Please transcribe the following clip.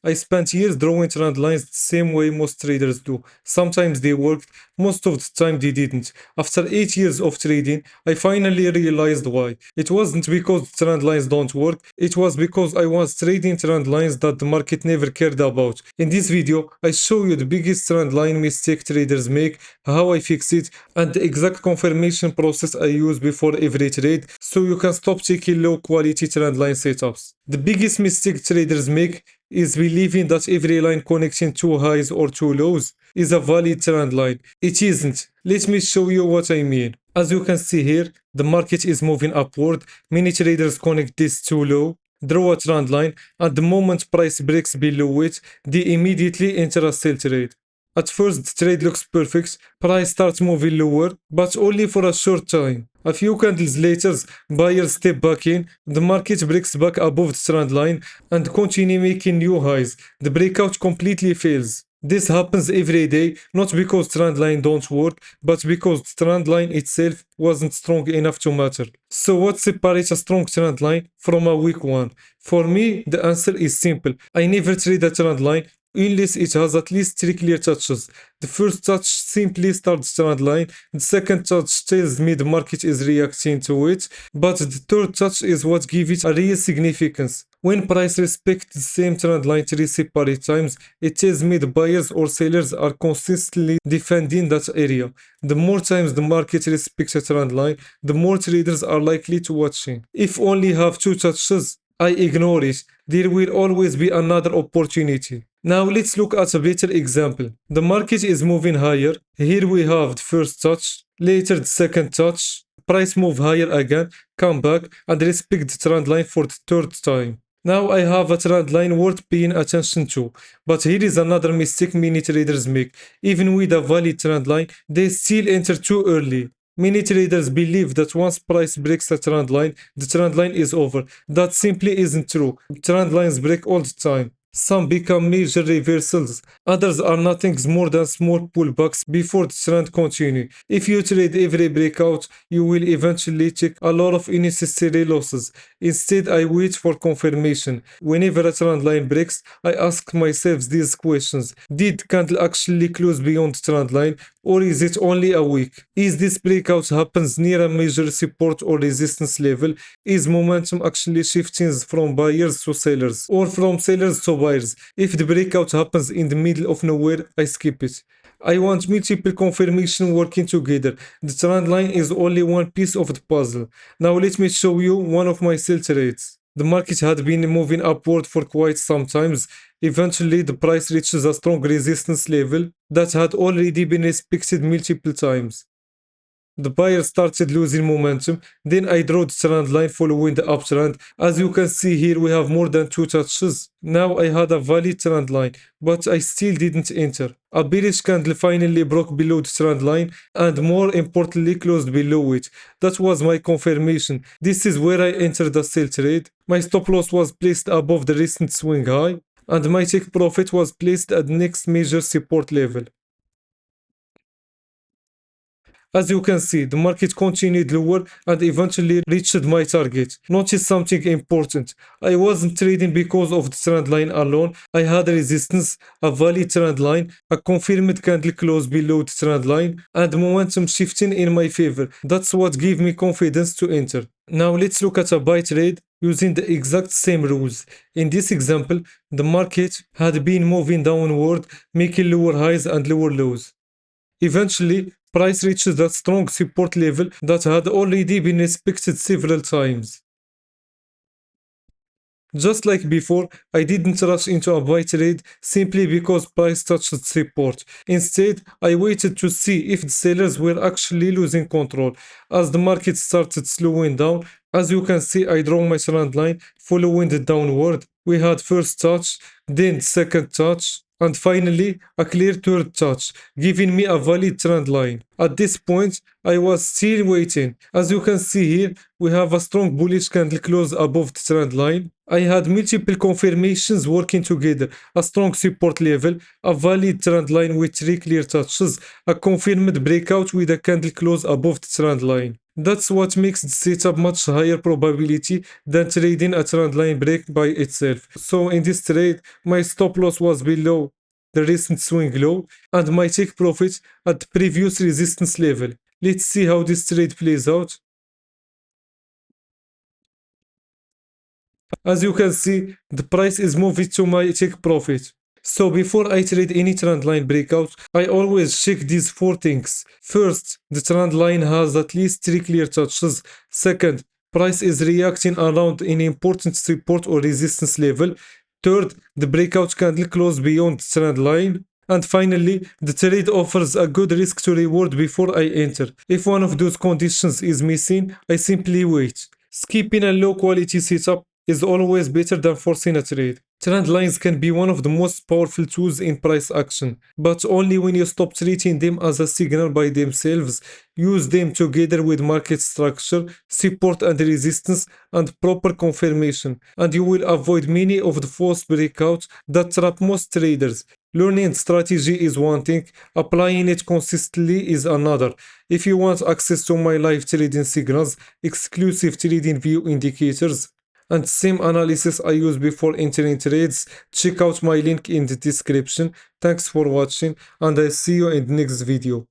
I spent years drawing trend lines the same way most traders do. Sometimes they worked, most of the time they didn't. After 8 years of trading, I finally realized why. It wasn't because trend lines don't work, it was because I was trading trend lines that the market never cared about. In this video, I show you the biggest trend line mistake traders make, how I fix it, and the exact confirmation process I use before every trade so you can stop taking low quality trend line setups. The biggest mistake traders make is believing that every line connecting two highs or two lows is a valid trend line. It isn't. Let me show you what I mean. As you can see here, the market is moving upward. Many traders connect this too low, draw a trend line, and the moment price breaks below it, they immediately enter a sell trade. At first, the trade looks perfect, price starts moving lower, but only for a short time. A few candles later, buyers step back in, the market breaks back above the trend line and continue making new highs. The breakout completely fails. This happens every day, not because trend line don't work, but because the trend line itself wasn't strong enough to matter. So what separates a strong trend line from a weak one? For me, the answer is simple. I never trade a trend line unless it has at least 3 clear touches. The first touch simply starts the trend line, the second touch tells me the market is reacting to it, but the third touch is what gives it a real significance. When price respects the same trend line 3 separate times, it tells me the buyers or sellers are consistently defending that area. The more times the market respects a trend line, the more traders are likely to watch it. If only have 2 touches, I ignore it. There will always be another opportunity. Now let's look at a better example. The market is moving higher. Here we have the first touch, later the second touch. Price move higher again, come back and respect the trend line for the third time. Now I have a trend line worth paying attention to. But here is another mistake many traders make. Even with a valid trend line, they still enter too early. Many traders believe that once price breaks the trend line is over. That simply isn't true. Trend lines break all the time. Some become major reversals, others are nothing more than small pullbacks before the trend continues. If you trade every breakout, you will eventually take a lot of unnecessary losses. Instead, I wait for confirmation. Whenever a trend line breaks, I ask myself these questions. Did candle actually close beyond the trend line, or is it only a wick? Is this breakout happens near a major support or resistance level? Is momentum actually shifting from buyers to sellers, or from sellers to buyers? If the breakout happens in the middle of nowhere, I skip it. I want multiple confirmation working together. The trend line is only one piece of the puzzle. Now let me show you one of my sell trades. The market had been moving upward for quite some times. Eventually, the price reaches a strong resistance level that had already been respected multiple times. The buyer started losing momentum, then I drew the trend line following the uptrend. As you can see here, we have more than 2 touches. Now I had a valid trend line, but I still didn't enter. A bearish candle finally broke below the trend line and more importantly closed below it. That was my confirmation. This is where I entered the sell trade. My stop loss was placed above the recent swing high and my take profit was placed at the next major support level. As you can see, the market continued lower and eventually reached my target. Notice something important. I wasn't trading because of the trend line alone. I had a resistance, a valid trend line, a confirmed candle close below the trend line, and momentum shifting in my favor. That's what gave me confidence to enter. Now let's look at a buy trade using the exact same rules. In this example, the market had been moving downward, making lower highs and lower lows. Eventually, price reaches that strong support level that had already been respected several times. Just like before, I didn't rush into a buy trade simply because price touched support. Instead, I waited to see if the sellers were actually losing control. As the market started slowing down, as you can see, I draw my trend line following the downward. We had first touch, then second touch, and finally a clear third touch, giving me a valid trend line. At this point, I was still waiting. As you can see here, we have a strong bullish candle close above the trend line. I had multiple confirmations working together, a strong support level, a valid trend line with three clear touches, a confirmed breakout with a candle close above the trend line. That's what makes the setup much higher probability than trading a trend line break by itself. So in this trade, my stop loss was below the recent swing low and my take profit at the previous resistance level. Let's see how this trade plays out. As you can see, the price is moving to my take profit. So before I trade any trend line breakout, I always check these four things. First, the trend line has at least three clear touches. Second, price is reacting around an important support or resistance level. Third, the breakout candle close beyond the trend line. And finally, the trade offers a good risk to reward before I enter. If one of those conditions is missing, I simply wait. Skipping a low quality setup is always better than forcing a trade. Trend lines can be one of the most powerful tools in price action, but only when you stop treating them as a signal by themselves. Use them together with market structure, support and resistance, and proper confirmation, and you will avoid many of the false breakouts that trap most traders. Learning strategy is one thing, applying it consistently is another. If you want access to my live trading signals, exclusive trading view indicators, and same analysis I use before entering trades, check out my link in the description. Thanks for watching, and I see you in the next video.